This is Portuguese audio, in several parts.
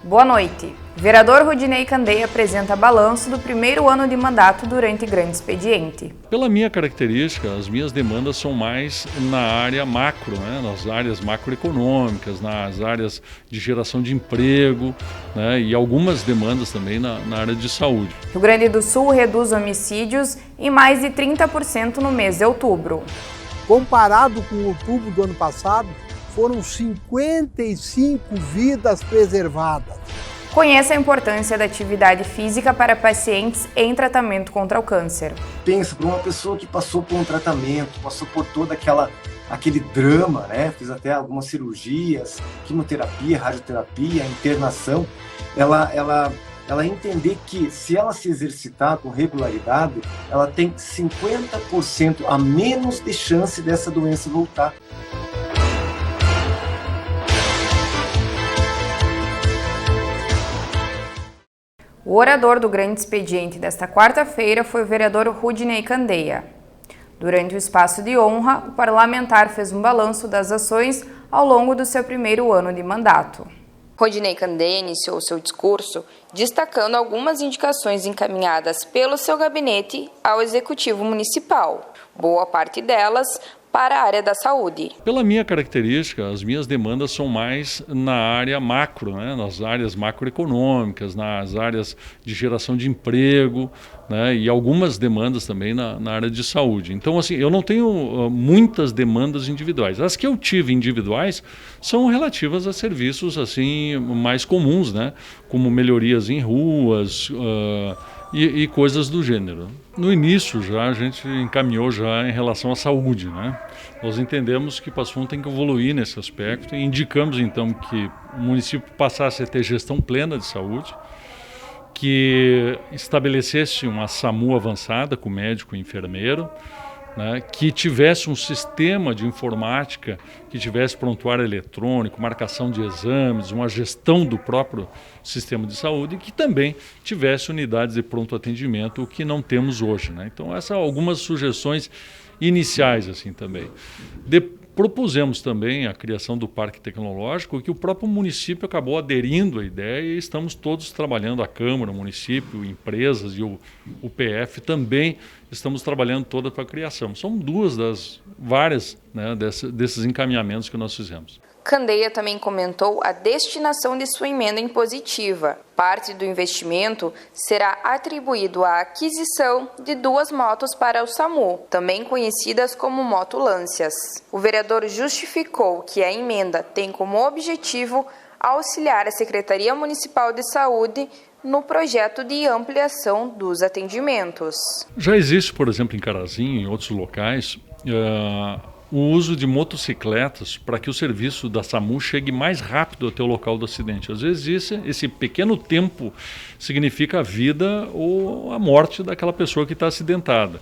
Boa noite. O vereador Rudinei Candeia apresenta balanço do primeiro ano de mandato durante grande expediente. Pela minha característica, as minhas demandas são mais na área macro, nas áreas macroeconômicas, nas áreas de geração de emprego, e algumas demandas também na área de saúde. Rio Grande do Sul reduz homicídios em mais de 30% no mês de outubro. Comparado com outubro do ano passado, foram 55 vidas preservadas. Conheça a importância da atividade física para pacientes em tratamento contra o câncer. Pensa para uma pessoa que passou por um tratamento, passou por todo aquele drama, fez até algumas cirurgias, quimioterapia, radioterapia, internação, ela entender que se ela se exercitar com regularidade, ela tem 50% a menos de chance dessa doença voltar. O orador do grande expediente desta quarta-feira foi o vereador Rudinei Candeia. Durante o espaço de honra, o parlamentar fez um balanço das ações ao longo do seu primeiro ano de mandato. Rudinei Candeia iniciou seu discurso destacando algumas indicações encaminhadas pelo seu gabinete ao Executivo Municipal, boa parte delas para a área da saúde. Pela minha característica, as minhas demandas são mais na área macro, nas áreas macroeconômicas, nas áreas de geração de emprego, e algumas demandas também na área de saúde. Então, assim, eu não tenho muitas demandas individuais. As que eu tive individuais são relativas a serviços assim mais comuns, como melhorias em ruas, e coisas do gênero. No início a gente encaminhou já em relação à saúde, Nós entendemos que Passo Fundo tem que evoluir nesse aspecto e indicamos então que o município passasse a ter gestão plena de saúde, que estabelecesse uma SAMU avançada com médico e enfermeiro, que tivesse um sistema de informática, que tivesse prontuário eletrônico, marcação de exames, uma gestão do próprio sistema de saúde e que também tivesse unidades de pronto atendimento, o que não temos hoje. Então, essas são algumas sugestões iniciais assim também. Propusemos também a criação do Parque Tecnológico, que o próprio município acabou aderindo à ideia e estamos todos trabalhando, a Câmara, o município, empresas e o PF também estamos trabalhando toda para a criação. São duas das várias desses encaminhamentos que nós fizemos. Candeia também comentou a destinação de sua emenda impositiva. Parte do investimento será atribuído à aquisição de 2 motos para o SAMU, também conhecidas como motolâncias. O vereador justificou que a emenda tem como objetivo auxiliar a Secretaria Municipal de Saúde no projeto de ampliação dos atendimentos. Já existe, por exemplo, em Carazinho e em outros locais, o uso de motocicletas para que o serviço da SAMU chegue mais rápido até o local do acidente. Às vezes esse pequeno tempo significa a vida ou a morte daquela pessoa que está acidentada.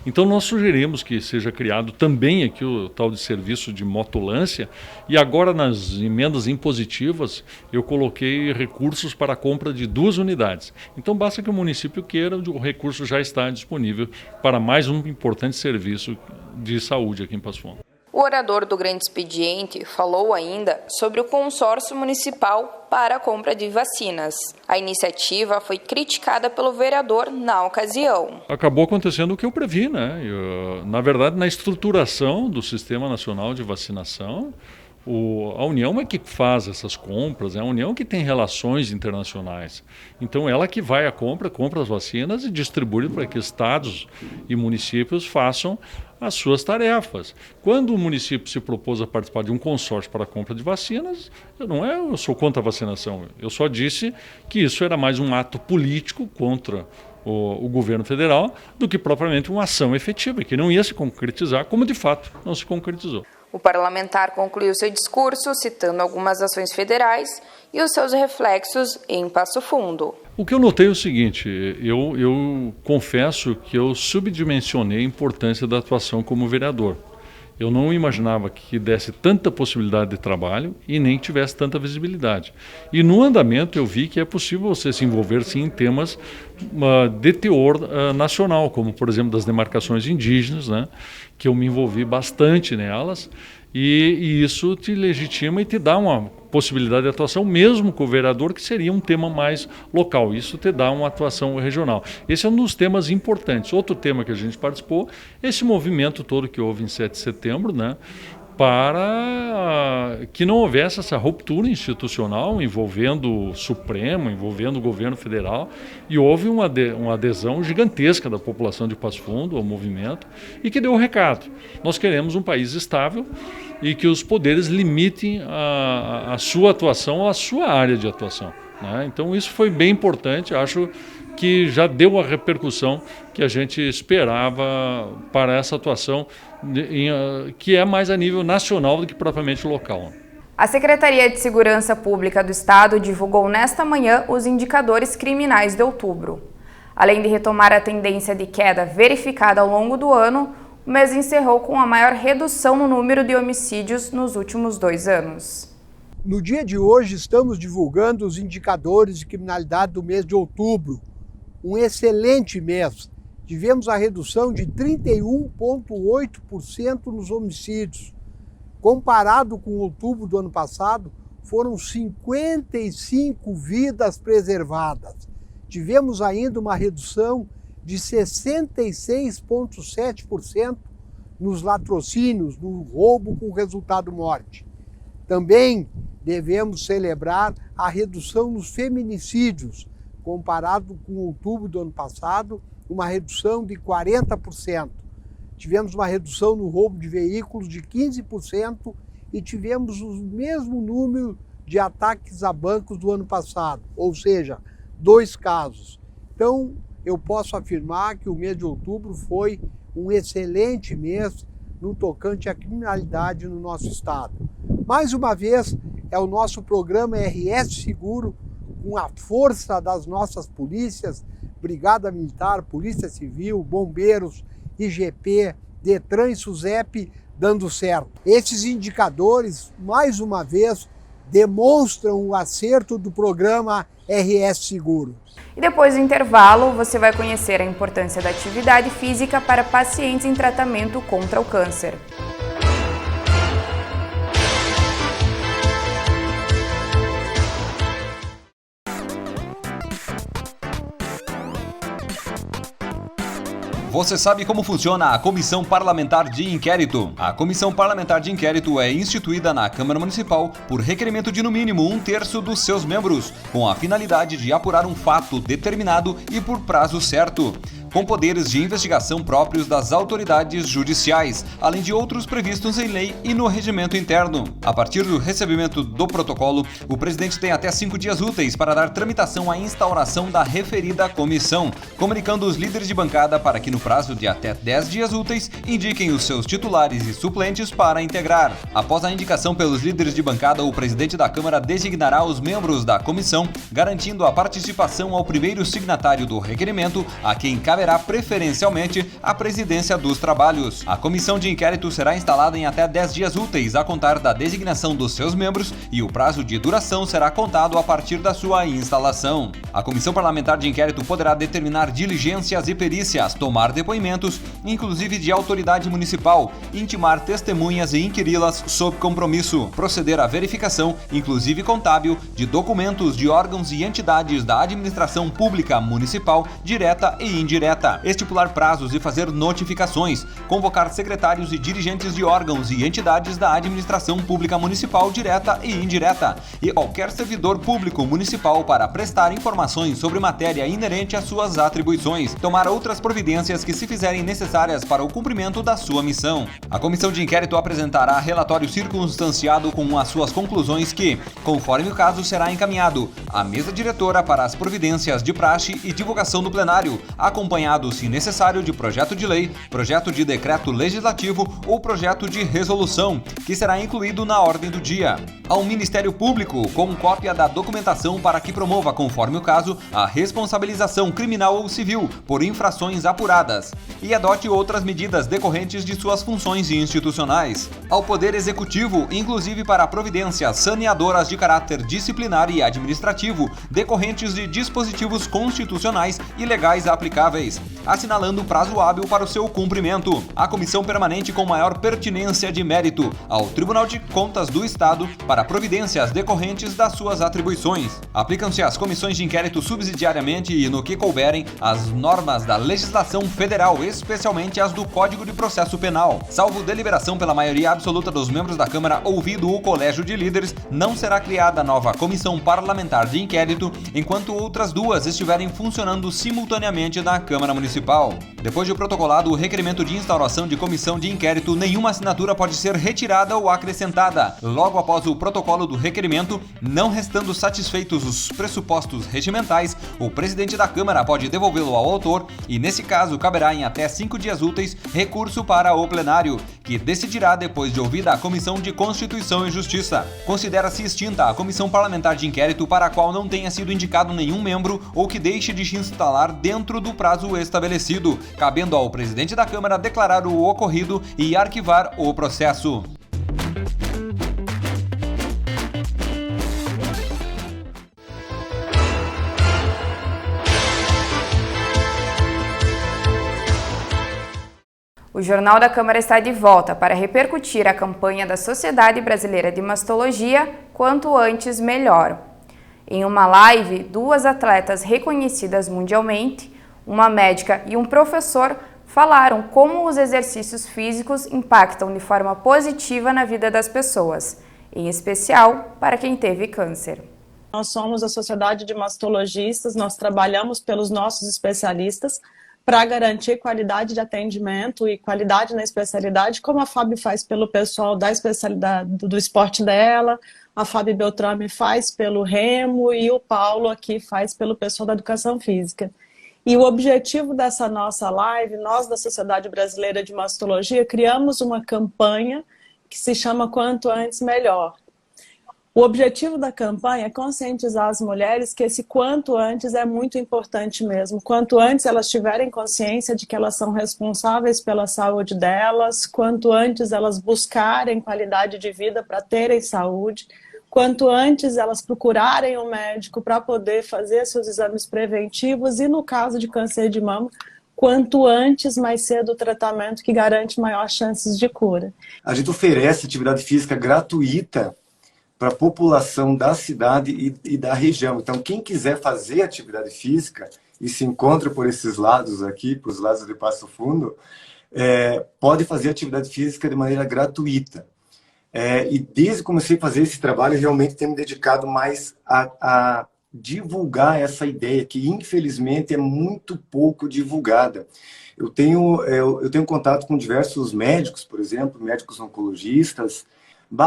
Então nós sugerimos que seja criado também aqui o tal de serviço de motolância e agora nas emendas impositivas eu coloquei recursos para a compra de 2 unidades. Então basta que o município queira, o recurso já está disponível para mais um importante serviço de saúde aqui em Passo Fundo. O orador do grande expediente falou ainda sobre o consórcio municipal para a compra de vacinas. A iniciativa foi criticada pelo vereador na ocasião. Acabou acontecendo o que eu previ, na verdade, na estruturação do Sistema Nacional de Vacinação, a União é que faz essas compras, é a União que tem relações internacionais. Então ela que vai à compra as vacinas e distribui para que estados e municípios façam as suas tarefas. Quando o município se propôs a participar de um consórcio para a compra de vacinas, eu sou contra a vacinação, eu só disse que isso era mais um ato político contra o governo federal do que propriamente uma ação efetiva, que não ia se concretizar, como de fato não se concretizou. O parlamentar concluiu seu discurso citando algumas ações federais e os seus reflexos em Passo Fundo. O que eu notei é o seguinte, eu confesso que eu subdimensionei a importância da atuação como vereador. Eu não imaginava que desse tanta possibilidade de trabalho e nem tivesse tanta visibilidade. E no andamento eu vi que é possível você se envolver sim em temas de teor nacional, como por exemplo das demarcações indígenas, que eu me envolvi bastante nelas E isso te legitima e te dá uma possibilidade de atuação, mesmo com o vereador, que seria um tema mais local. Isso te dá uma atuação regional. Esse é um dos temas importantes. Outro tema que a gente participou, esse movimento todo que houve em 7 de setembro, né, para que não houvesse essa ruptura institucional envolvendo o Supremo, envolvendo o governo federal, e houve uma adesão gigantesca da população de Passo Fundo ao movimento e que deu o recado. Nós queremos um país estável e que os poderes limitem a sua atuação à sua área de atuação, né? Então isso foi bem importante, acho que já deu a repercussão que a gente esperava para essa atuação, que é mais a nível nacional do que propriamente local. A Secretaria de Segurança Pública do Estado divulgou nesta manhã os indicadores criminais de outubro. Além de retomar a tendência de queda verificada ao longo do ano, o mês encerrou com a maior redução no número de homicídios nos últimos 2 anos. No dia de hoje, estamos divulgando os indicadores de criminalidade do mês de outubro. Um excelente mês. Tivemos a redução de 31,8% nos homicídios. Comparado com outubro do ano passado, foram 55 vidas preservadas. Tivemos ainda uma redução de 66,7% nos latrocínios, no roubo com resultado morte. Também devemos celebrar a redução nos feminicídios, comparado com outubro do ano passado, uma redução de 40%. Tivemos uma redução no roubo de veículos de 15% e tivemos o mesmo número de ataques a bancos do ano passado, ou seja, 2 casos. Então, eu posso afirmar que o mês de outubro foi um excelente mês no tocante à criminalidade no nosso estado. Mais uma vez, é o nosso programa RS Seguro, com a força das nossas polícias, Brigada Militar, Polícia Civil, Bombeiros, IGP, Detran e SUSEP, dando certo. Esses indicadores, mais uma vez, demonstram o acerto do programa RS Seguro. E depois do intervalo, você vai conhecer a importância da atividade física para pacientes em tratamento contra o câncer. Você sabe como funciona a Comissão Parlamentar de Inquérito? A Comissão Parlamentar de Inquérito é instituída na Câmara Municipal por requerimento de no mínimo 1/3 dos seus membros, com a finalidade de apurar um fato determinado e por prazo certo, com poderes de investigação próprios das autoridades judiciais, além de outros previstos em lei e no regimento interno. A partir do recebimento do protocolo, o presidente tem até 5 dias úteis para dar tramitação à instauração da referida comissão, comunicando os líderes de bancada para que no prazo de até 10 dias úteis indiquem os seus titulares e suplentes para integrar. Após a indicação pelos líderes de bancada, o presidente da Câmara designará os membros da comissão, garantindo a participação ao primeiro signatário do requerimento, a quem caberá preferencialmente a presidência dos trabalhos. A comissão de inquérito será instalada em até 10 dias úteis a contar da designação dos seus membros e o prazo de duração será contado a partir da sua instalação. A comissão parlamentar de inquérito poderá determinar diligências e perícias, tomar depoimentos, inclusive de autoridade municipal, intimar testemunhas e inquiri-las sob compromisso, proceder à verificação, inclusive contábil, de documentos de órgãos e entidades da administração pública municipal, direta e indireta, estipular prazos e fazer notificações, convocar secretários e dirigentes de órgãos e entidades da administração pública municipal, direta e indireta, e qualquer servidor público municipal para prestar informações sobre matéria inerente às suas atribuições, tomar outras providências que se fizerem necessárias para o cumprimento da sua missão. A comissão de inquérito apresentará relatório circunstanciado com as suas conclusões que, conforme o caso, será encaminhado à mesa diretora para as providências de praxe e divulgação do plenário, acompanhado, se necessário, de projeto de lei, projeto de decreto legislativo ou projeto de resolução, que será incluído na ordem do dia. Ao Ministério Público, com cópia da documentação para que promova, conforme o caso, a responsabilização criminal ou civil por infrações apuradas e adote outras medidas decorrentes de suas funções institucionais. Ao Poder Executivo, inclusive para providências saneadoras de caráter disciplinar e administrativo, decorrentes de dispositivos constitucionais e legais aplicáveis. sociais, assinalando o prazo hábil para o seu cumprimento. A comissão permanente com maior pertinência de mérito ao Tribunal de Contas do Estado para providências decorrentes das suas atribuições. Aplicam-se às comissões de inquérito subsidiariamente e, no que couberem, as normas da legislação federal, especialmente as do Código de Processo Penal. Salvo deliberação pela maioria absoluta dos membros da Câmara, ouvido o Colégio de Líderes, não será criada nova comissão parlamentar de inquérito enquanto outras duas estiverem funcionando simultaneamente na Câmara Municipal. Depois de protocolado o requerimento de instauração de comissão de inquérito, nenhuma assinatura pode ser retirada ou acrescentada. Logo após o protocolo do requerimento, não restando satisfeitos os pressupostos regimentais, o presidente da Câmara pode devolvê-lo ao autor e, nesse caso, caberá em até 5 dias úteis recurso para o plenário, que decidirá depois de ouvida a Comissão de Constituição e Justiça. Considera-se extinta a comissão parlamentar de inquérito para a qual não tenha sido indicado nenhum membro ou que deixe de se instalar dentro do prazo estabelecido, cabendo ao presidente da Câmara declarar o ocorrido e arquivar o processo. O Jornal da Câmara está de volta para repercutir a campanha da Sociedade Brasileira de Mastologia Quanto Antes Melhor. Em uma live, 2 atletas reconhecidas mundialmente, uma médica e um professor, falaram como os exercícios físicos impactam de forma positiva na vida das pessoas, em especial para quem teve câncer. Nós somos a Sociedade de Mastologistas, nós trabalhamos pelos nossos especialistas para garantir qualidade de atendimento e qualidade na especialidade, como a Fábio faz pelo pessoal da especialidade do esporte dela, a Fábio Beltrame faz pelo remo e o Paulo aqui faz pelo pessoal da educação física. E o objetivo dessa nossa live, nós da Sociedade Brasileira de Mastologia, criamos uma campanha que se chama Quanto Antes Melhor. O objetivo da campanha é conscientizar as mulheres que esse quanto antes é muito importante mesmo. Quanto antes elas tiverem consciência de que elas são responsáveis pela saúde delas, quanto antes elas buscarem qualidade de vida para terem saúde, quanto antes elas procurarem um médico para poder fazer seus exames preventivos e, no caso de câncer de mama, quanto antes, mais cedo, o tratamento que garante maiores chances de cura. A gente oferece atividade física gratuita para a população da cidade e da região. Então, quem quiser fazer atividade física e se encontra por esses lados aqui, por os lados de Passo Fundo, pode fazer atividade física de maneira gratuita. E desde que comecei a fazer esse trabalho, realmente tenho me dedicado mais a divulgar essa ideia, que infelizmente é muito pouco divulgada. Eu tenho contato com diversos médicos, por exemplo, médicos oncologistas.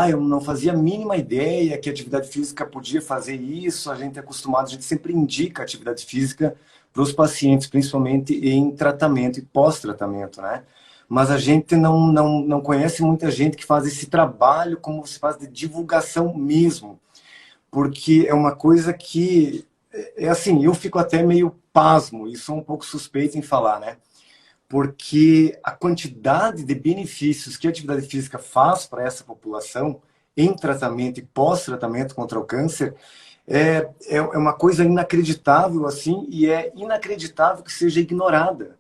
Eu não fazia a mínima ideia que a atividade física podia fazer isso. A gente é acostumado, a gente sempre indica atividade física para os pacientes, principalmente em tratamento e pós-tratamento, né? Mas a gente não conhece muita gente que faz esse trabalho como se faz de divulgação mesmo. Porque é uma coisa que, assim, eu fico até meio pasmo e sou um pouco suspeito em falar, né? Porque a quantidade de benefícios que a atividade física faz para essa população em tratamento e pós-tratamento contra o câncer é uma coisa inacreditável, assim, e é inacreditável que seja ignorada.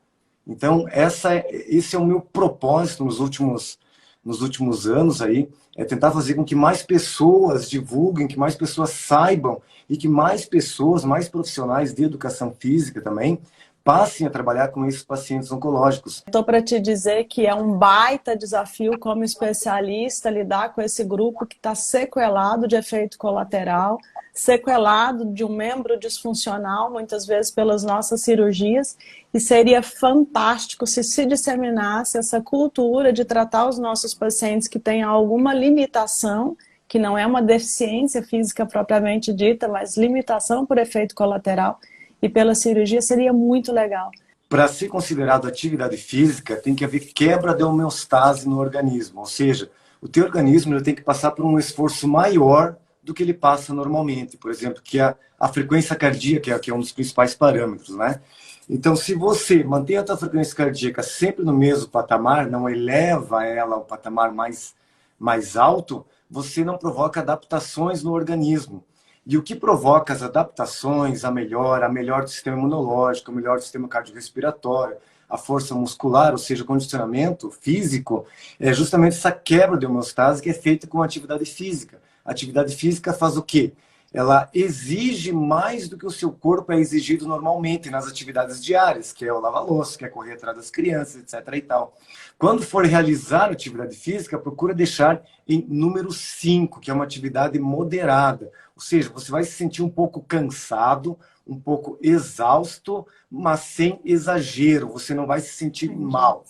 Então, esse é o meu propósito nos últimos anos aí, é tentar fazer com que mais pessoas divulguem, que mais pessoas saibam e que mais pessoas, mais profissionais de educação física também, passem a trabalhar com esses pacientes oncológicos. Estou para te dizer que é um baita desafio como especialista lidar com esse grupo que está sequelado de efeito colateral, sequelado de um membro disfuncional, muitas vezes pelas nossas cirurgias, e seria fantástico se disseminasse essa cultura de tratar os nossos pacientes que têm alguma limitação, que não é uma deficiência física propriamente dita, mas limitação por efeito colateral, e pela cirurgia seria muito legal. Para ser considerado atividade física, tem que haver quebra de homeostase no organismo. Ou seja, o teu organismo ele tem que passar por um esforço maior do que ele passa normalmente. Por exemplo, que a frequência cardíaca, que é um dos principais parâmetros, né? Então, se você mantém a tua frequência cardíaca sempre no mesmo patamar, não eleva ela ao patamar mais alto, você não provoca adaptações no organismo. E o que provoca as adaptações, a melhor do sistema imunológico, a melhor do sistema cardiorrespiratório, a força muscular, ou seja, o condicionamento físico, é justamente essa quebra de homeostase que é feita com a atividade física. A atividade física faz o quê? Ela exige mais do que o seu corpo é exigido normalmente nas atividades diárias, que é o lavar-louça, que é correr atrás das crianças, etc. e tal. Quando for realizar atividade física, procura deixar em número 5, que é uma atividade moderada. Ou seja, você vai se sentir um pouco cansado, um pouco exausto, mas sem exagero. Você não vai se sentir mal.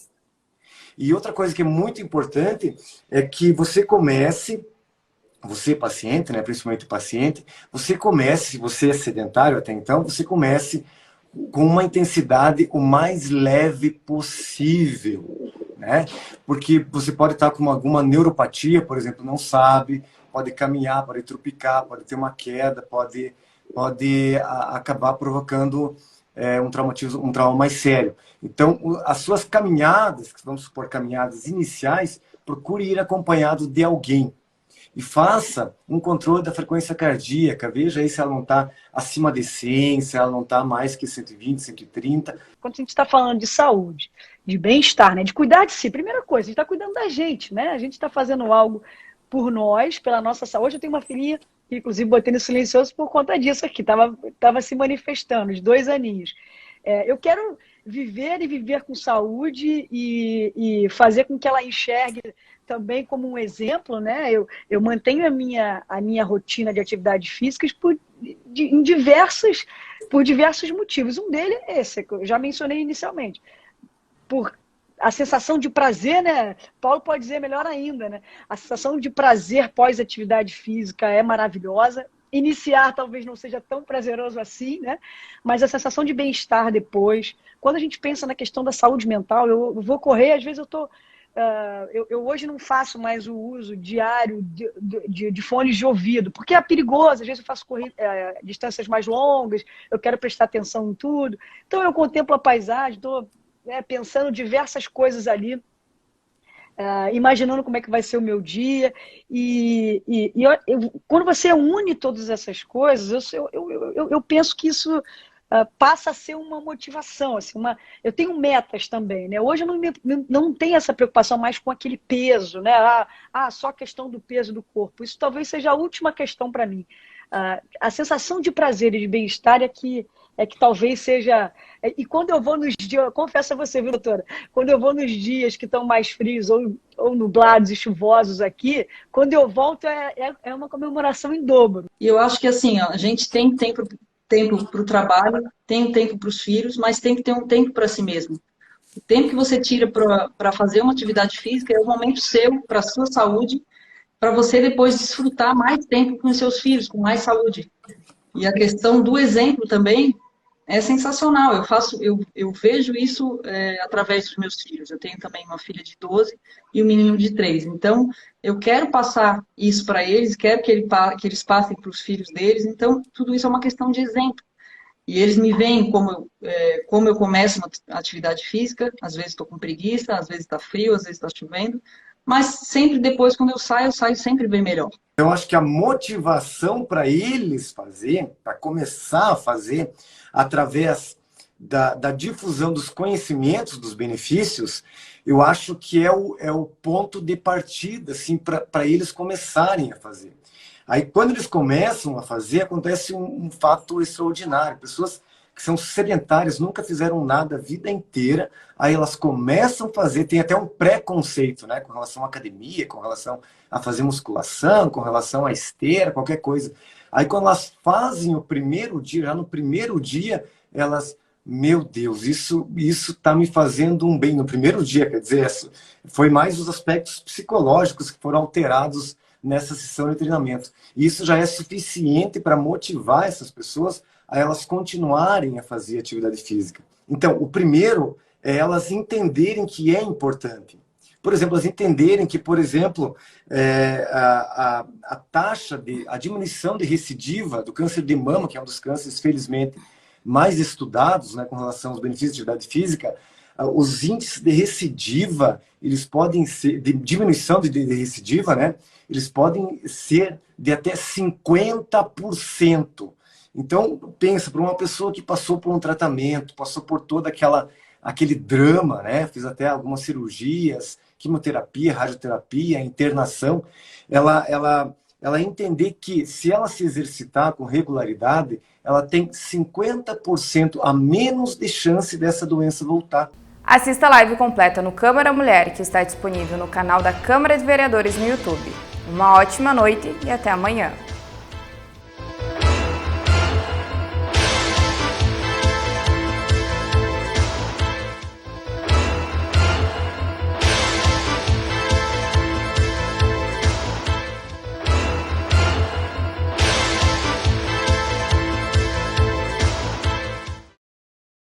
E outra coisa que é muito importante é que você comece... Você, paciente, né, principalmente paciente, você comece, se você é sedentário até então, você comece com uma intensidade o mais leve possível, né? Porque você pode estar com alguma neuropatia, por exemplo, não sabe, pode caminhar, pode tropicar, pode ter uma queda, pode acabar provocando um trauma mais sério. Então, as suas caminhadas, vamos supor, caminhadas iniciais, procure ir acompanhado de alguém. E faça um controle da frequência cardíaca. Veja aí se ela não está acima de 100, se ela não está mais que 120, 130. Quando a gente está falando de saúde, de bem-estar, né, de cuidar de si, primeira coisa, a gente está cuidando da gente, né? A gente está fazendo algo por nós, pela nossa saúde. Eu tenho uma filhinha, que inclusive botei no silencioso por conta disso aqui, estava se manifestando, os 2 aninhos. Eu quero viver com saúde e fazer com que ela enxergue também como um exemplo, né? Eu mantenho a minha rotina de atividades físicas por diversos motivos. Um deles é esse, que eu já mencionei inicialmente. Por a sensação de prazer, né? Paulo pode dizer melhor ainda, né? A sensação de prazer pós-atividade física é maravilhosa. Iniciar talvez não seja tão prazeroso assim, né? Mas a sensação de bem-estar depois. Quando a gente pensa na questão da saúde mental, eu vou correr, às vezes eu estou... eu hoje não faço mais o uso diário de fones de ouvido, porque é perigoso, às vezes eu faço distâncias mais longas, eu quero prestar atenção em tudo, então eu contemplo a paisagem, estou pensando diversas coisas ali, imaginando como é que vai ser o meu dia, quando você une todas essas coisas, eu penso que isso... passa a ser uma motivação, assim, eu tenho metas também, né? Hoje eu não tenho essa preocupação mais com aquele peso, né? Só a questão do peso do corpo. Isso talvez seja a última questão para mim. A sensação de prazer e de bem-estar é que talvez seja... E quando eu vou nos dias, eu confesso a você, viu, doutora? Quando eu vou nos dias que estão mais frios ou nublados e chuvosos aqui, quando eu volto é uma comemoração em dobro. E eu acho que assim, ó, a gente tem tempo para o trabalho, tem um tempo para os filhos, mas tem que ter um tempo para si mesmo. O tempo que você tira para fazer uma atividade física é o momento seu, para a sua saúde, para você depois desfrutar mais tempo com os seus filhos, com mais saúde. E a questão do exemplo também é sensacional. Eu vejo isso através dos meus filhos. Eu tenho também uma filha de 12 e um menino de 3. Então, eu quero passar isso para eles, quero que eles passem para os filhos deles. Então, tudo isso é uma questão de exemplo. E eles me veem como eu começo uma atividade física. Às vezes estou com preguiça, às vezes está frio, às vezes está chovendo. Mas sempre depois, quando eu saio sempre bem melhor. Eu acho que a motivação para eles para começar a fazer, através da difusão dos conhecimentos, dos benefícios, eu acho que é o ponto de partida assim, para eles começarem a fazer. Aí, quando eles começam a fazer, acontece um fato extraordinário. Pessoas que são sedentárias, nunca fizeram nada a vida inteira, aí elas começam a fazer, tem até um preconceito, né, com relação à academia, com relação a fazer musculação, com relação à esteira, qualquer coisa. Aí quando elas fazem o primeiro dia, já no primeiro dia, elas, meu Deus, isso está me fazendo um bem. No primeiro dia, quer dizer, foi mais os aspectos psicológicos que foram alterados nessa sessão de treinamento. E isso já é suficiente para motivar essas pessoas a elas continuarem a fazer atividade física. Então, o primeiro é elas entenderem que é importante. Por exemplo, elas entenderem que, por exemplo, a diminuição de recidiva do câncer de mama, que é um dos cânceres, felizmente, mais estudados, né, com relação aos benefícios de atividade física, os índices de recidiva, eles podem ser, de diminuição de recidiva, né? Eles podem ser de até 50%. Então, pensa, para uma pessoa que passou por um tratamento, passou por todo aquele drama, né? Fiz até algumas cirurgias, quimioterapia, radioterapia, internação, ela entender que se ela se exercitar com regularidade, ela tem 50% a menos de chance dessa doença voltar. Assista a live completa no Câmara Mulher, que está disponível no canal da Câmara de Vereadores no YouTube. Uma ótima noite e até amanhã.